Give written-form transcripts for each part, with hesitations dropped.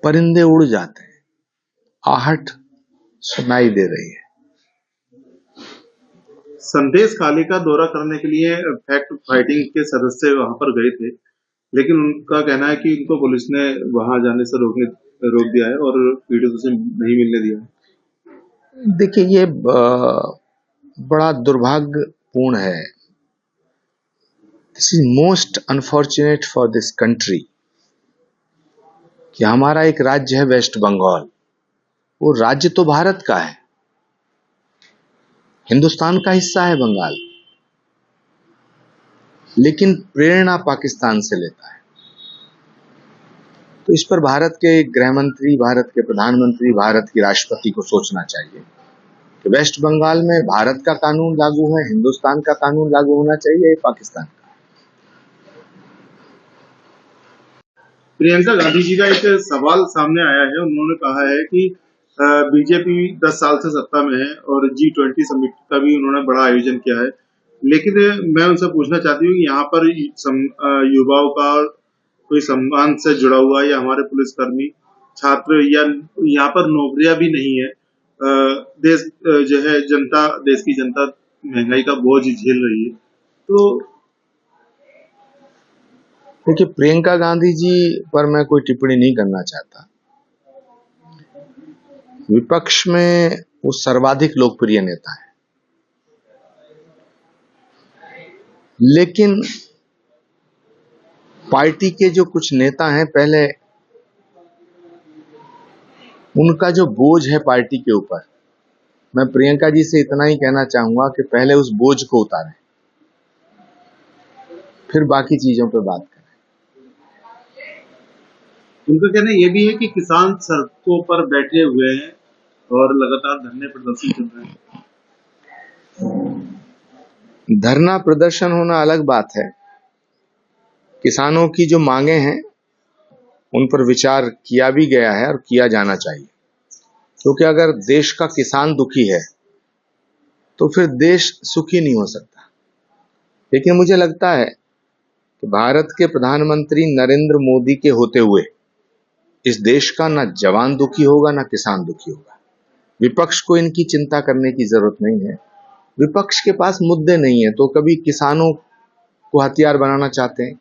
परिंदे उड़ जाते हैं, आहट सुनाई दे रही है। संदेश खाली का दौरा करने के लिए फैक्ट फाइटिंग के सदस्य वहां पर गए थे, लेकिन उनका कहना है कि उनको पुलिस ने वहां जाने से रोक दिया है और पीड़ितों से नहीं मिलने दिया। देखिए, ये बड़ा दुर्भाग्यपूर्ण है। This is most unfortunate for this country कि हमारा एक राज्य है वेस्ट बंगाल। वो राज्य तो भारत का है, हिंदुस्तान का हिस्सा है बंगाल, लेकिन प्रेरणा पाकिस्तान से लेता है। तो इस पर भारत के गृह मंत्री, भारत के प्रधानमंत्री, भारत की राष्ट्रपति को सोचना चाहिए कि वेस्ट बंगाल में भारत का कानून लागू है, हिंदुस्तान का कानून लागू होना चाहिए, या पाकिस्तान का। प्रियंका गांधी जी का एक सवाल सामने आया है। उन्होंने कहा है कि बीजेपी 10 साल से सत्ता में है और G20 समिट का भी उन्होंने बड़ा आयोजन किया है, लेकिन मैं उनसे पूछना चाहती हूँ कि यहाँ पर युवाओं का कोई सम्मान से जुड़ा हुआ या हमारे पुलिसकर्मी, छात्र या यहाँ पर नौकरियां भी नहीं है। देश जो है जनता, देश की जनता महंगाई का बोझ झेल रही है। तो देखिए, प्रियंका गांधी जी पर मैं कोई टिप्पणी नहीं करना चाहता। विपक्ष में वो सर्वाधिक लोकप्रिय नेता है, लेकिन पार्टी के जो कुछ नेता हैं, पहले उनका जो बोझ है पार्टी के ऊपर, मैं प्रियंका जी से इतना ही कहना चाहूंगा कि पहले उस बोझ को उतारें, फिर बाकी चीजों पे बात करें। उनका कहना ये भी है कि किसान सड़कों पर बैठे हुए हैं और लगातार धरने प्रदर्शन चल रहे हैं। धरना प्रदर्शन होना अलग बात है। किसानों की जो मांगे हैं उन पर विचार किया भी गया है और किया जाना चाहिए, क्योंकि अगर देश का किसान दुखी है तो फिर देश सुखी नहीं हो सकता। लेकिन मुझे लगता है कि भारत के प्रधानमंत्री नरेंद्र मोदी के होते हुए इस देश का ना जवान दुखी होगा ना किसान दुखी होगा। विपक्ष को इनकी चिंता करने की जरूरत नहीं है। विपक्ष के पास मुद्दे नहीं है, तो कभी किसानों को हथियार बनाना चाहते हैं,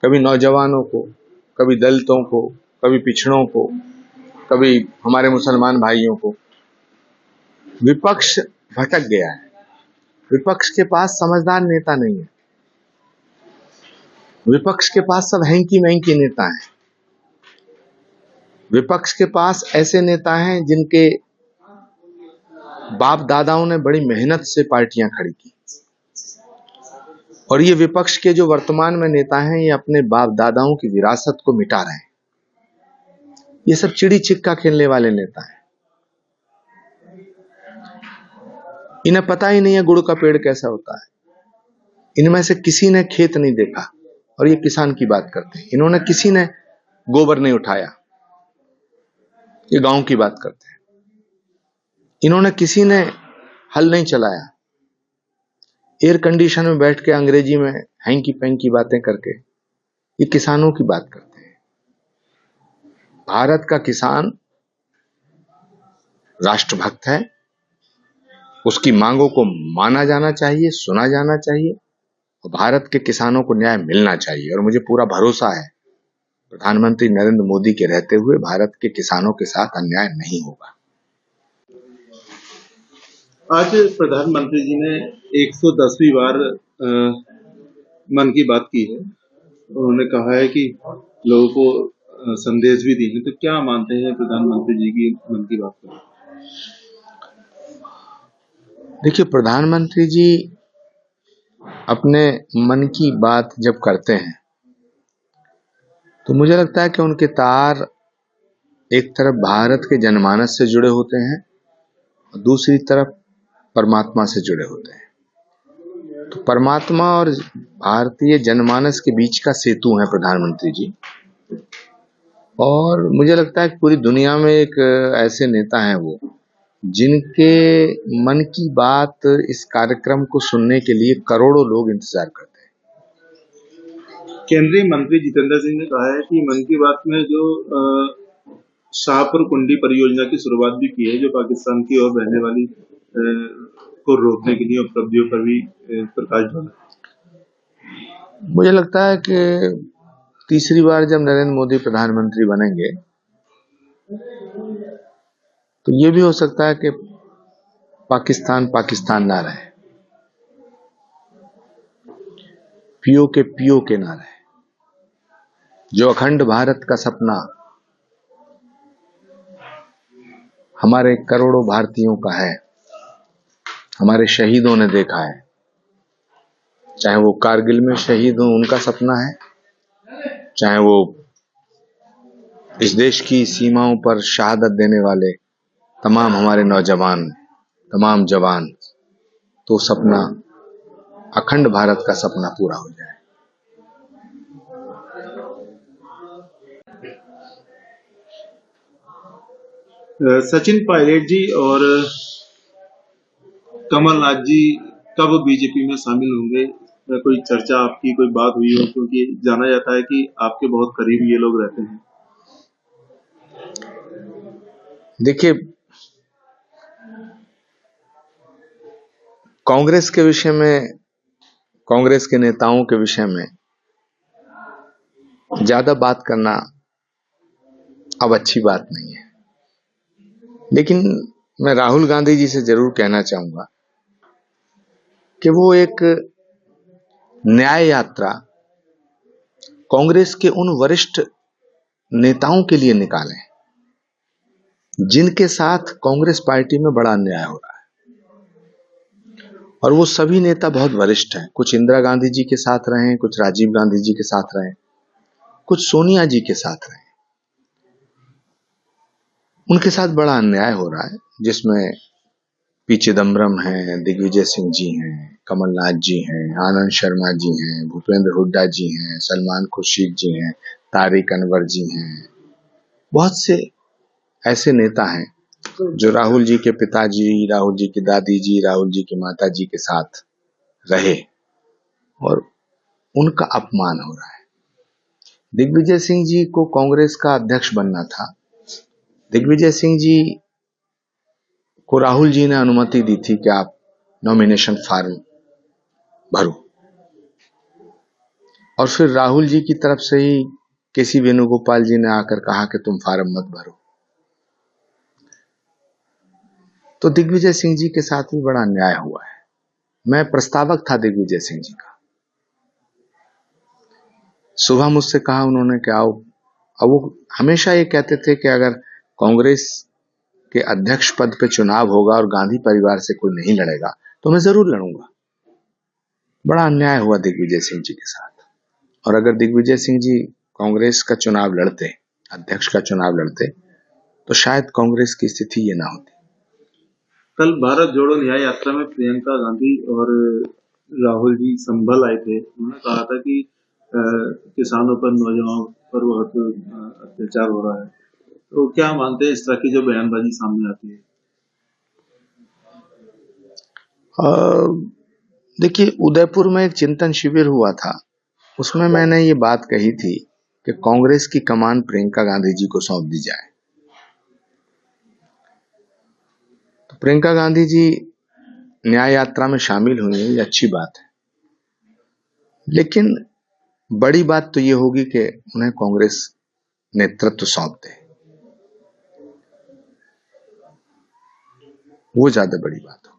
कभी नौजवानों को, कभी दलितों को, कभी पिछड़ों को, कभी हमारे मुसलमान भाइयों को। विपक्ष भटक गया है। विपक्ष के पास समझदार नेता नहीं है। विपक्ष के पास सब हैंकी मैंकी नेता हैं। विपक्ष के पास ऐसे नेता हैं जिनके बाप दादाओं ने बड़ी मेहनत से पार्टियां खड़ी की, और ये विपक्ष के जो वर्तमान में नेता हैं, ये अपने बाप दादाओं की विरासत को मिटा रहे हैं। ये सब चिड़ी छिक्का खेलने वाले नेता हैं। इन्हें पता ही नहीं है गुड़ का पेड़ कैसा होता है। इनमें से किसी ने खेत नहीं देखा और ये किसान की बात करते हैं। इन्होंने किसी ने गोबर नहीं उठाया, ये गांव की बात करते हैं। इन्होंने किसी ने हल नहीं चलाया, एयर कंडीशन में बैठ के अंग्रेजी में हैंकी पैंकी बातें करके ये किसानों की बात करते हैं। भारत का किसान राष्ट्रभक्त है, उसकी मांगों को माना जाना चाहिए, सुना जाना चाहिए, और भारत के किसानों को न्याय मिलना चाहिए। और मुझे पूरा भरोसा है प्रधानमंत्री नरेंद्र मोदी के रहते हुए भारत के किसानों के साथ अन्याय नहीं होगा। आज प्रधानमंत्री जी ने 110वीं बार मन की बात की है। उन्होंने कहा है कि लोगों को संदेश भी दिए हैं। तो क्या मानते हैं प्रधानमंत्री जी की मन की बात पर? देखिए, प्रधानमंत्री जी अपने मन की बात जब करते हैं तो मुझे लगता है कि उनके तार एक तरफ भारत के जनमानस से जुड़े होते हैं और दूसरी तरफ परमात्मा से जुड़े होते हैं। तो परमात्मा और भारतीय जनमानस के बीच का सेतु है प्रधानमंत्री जी। और मुझे लगता है कि पूरी दुनिया में एक ऐसे नेता हैं वो, जिनके मन की बात इस कार्यक्रम को सुनने के लिए करोड़ों लोग इंतजार करते हैं। केंद्रीय मंत्री जितेंद्र सिंह ने कहा है कि मन की बात में जो शाहपुर कुंडी परियोजना की शुरुआत भी की है, जो पाकिस्तान की ओर बहने वाली को रोकने के लिए उपलब्धियों पर भी प्रकाश डाला। मुझे लगता है कि तीसरी बार जब नरेंद्र मोदी प्रधानमंत्री बनेंगे तो ये भी हो सकता है कि पाकिस्तान पाकिस्तान ना रहे, पीओ के ना रहे। जो अखंड भारत का सपना हमारे करोड़ों भारतीयों का है, हमारे शहीदों ने देखा है, चाहे वो कारगिल में शहीद हो उनका सपना है, चाहे वो इस देश की सीमाओं पर शहादत देने वाले तमाम हमारे नौजवान, तमाम जवान, तो सपना अखंड भारत का सपना पूरा हो जाए। सचिन पायलट जी और कमलनाथ जी कब बीजेपी में शामिल होंगे? कोई चर्चा आपकी, कोई बात हुई हो? क्योंकि जाना जाता है कि आपके बहुत करीब ये लोग रहते हैं। देखिए, कांग्रेस के विषय में, कांग्रेस के नेताओं के विषय में ज्यादा बात करना अब अच्छी बात नहीं है, लेकिन मैं राहुल गांधी जी से जरूर कहना चाहूंगा कि वो एक न्याय यात्रा कांग्रेस के उन वरिष्ठ नेताओं के लिए निकालें जिनके साथ कांग्रेस पार्टी में बड़ा अन्याय हो रहा है। और वो सभी नेता बहुत वरिष्ठ हैं, कुछ इंदिरा गांधी जी के साथ रहे, कुछ राजीव गांधी जी के साथ रहे, कुछ सोनिया जी के साथ रहे। उनके साथ बड़ा अन्याय हो रहा है, जिसमें पी चिदम्बरम हैं, दिग्विजय सिंह जी हैं, कमलनाथ जी हैं, आनंद शर्मा जी हैं, भूपेंद्र हुड्डा जी हैं, सलमान खुर्शीद जी हैं, तारिक अनवर जी हैं। बहुत से ऐसे नेता हैं जो राहुल जी के पिताजी, राहुल जी की दादी जी, राहुल जी की माता जी के साथ रहे और उनका अपमान हो रहा है। दिग्विजय सिंह जी को कांग्रेस का अध्यक्ष बनना था। दिग्विजय सिंह जी को राहुल जी ने अनुमति दी थी कि आप नॉमिनेशन फॉर्म भरो, और फिर राहुल जी की तरफ से ही केसी वेणुगोपाल जी ने आकर कहा कि तुम फॉर्म मत भरो। तो दिग्विजय सिंह जी के साथ भी बड़ा अन्याय हुआ है। मैं प्रस्तावक था दिग्विजय सिंह जी का। सुबह मुझसे कहा उन्होंने कि आओ, अब वो हमेशा ये कहते थे कि अगर कांग्रेस के अध्यक्ष पद पे चुनाव होगा और गांधी परिवार से कोई नहीं लड़ेगा तो मैं जरूर लड़ूंगा। बड़ा अन्याय हुआ दिग्विजय सिंह जी के साथ, और अगर दिग्विजय सिंह जी कांग्रेस का चुनाव लड़ते, अध्यक्ष का चुनाव लड़ते, तो शायद कांग्रेस की स्थिति ये ना होती। कल भारत जोड़ो न्याय यात्रा में प्रियंका गांधी और राहुल जी संभल आए थे। उन्होंने कहा था कि किसानों पर, नौजवानों पर बहुत अत्याचार हो रहा है। तो क्या मानते हैं इस तरह की जो बयानबाजी सामने आती है? देखिए, उदयपुर में एक चिंतन शिविर हुआ था, उसमें मैंने ये बात कही थी कि कांग्रेस की कमान प्रियंका गांधी जी को सौंप दी जाए। तो प्रियंका गांधी जी न्याय यात्रा में शामिल हुई है, ये अच्छी बात है, लेकिन बड़ी बात तो ये होगी कि उन्हें कांग्रेस नेतृत्व सौंप दे, वो ज्यादा बड़ी बात होगी।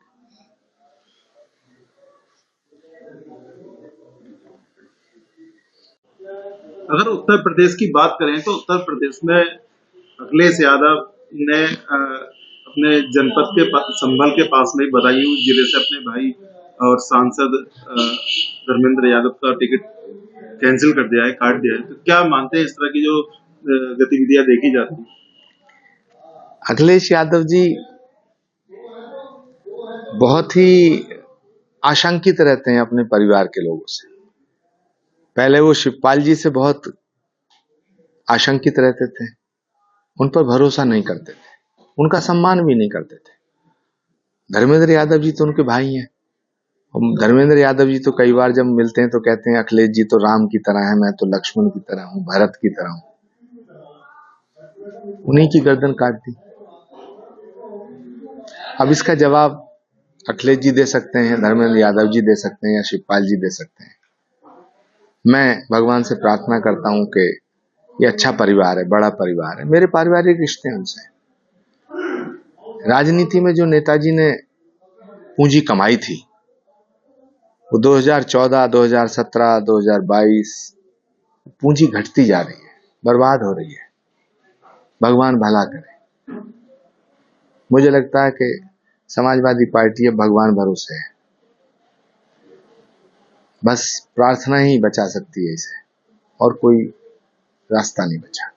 अगर उत्तर प्रदेश की बात करें तो उत्तर प्रदेश में अखिलेश यादव ने अपने जनपद के संभल के पास में बदायूं जिले से अपने भाई और सांसद धर्मेंद्र यादव का टिकट कैंसिल कर दिया है, काट दिया है। तो क्या मानते हैं इस तरह की जो गतिविधियां देखी जाती हैं? अखिलेश यादव जी बहुत ही आशंकित रहते हैं अपने परिवार के लोगों से। पहले वो शिवपाल जी से बहुत आशंकित रहते थे, उन पर भरोसा नहीं करते थे, उनका सम्मान भी नहीं करते थे। धर्मेंद्र यादव जी तो उनके भाई हैं। धर्मेंद्र यादव जी तो कई बार जब मिलते हैं तो कहते हैं अखिलेश जी तो राम की तरह है, मैं तो लक्ष्मण की तरह हूं, भरत की तरह हूं। उन्हीं की गर्दन काट दी। अब इसका जवाब अखिलेश जी दे सकते हैं, धर्मेंद्र यादव जी दे सकते हैं या शिवपाल जी दे सकते हैं। मैं भगवान से प्रार्थना करता हूं कि ये अच्छा परिवार है, बड़ा परिवार है, मेरे पारिवारिक रिश्ते हैं उनसे। राजनीति में जो नेताजी ने पूंजी कमाई थी वो 2014, 2017, 2022 पूंजी घटती जा रही है, बर्बाद हो रही है। भगवान भला करे। मुझे लगता है कि समाजवादी पार्टी अब भगवान भरोसे है, बस प्रार्थना ही बचा सकती है इसे, और कोई रास्ता नहीं बचा।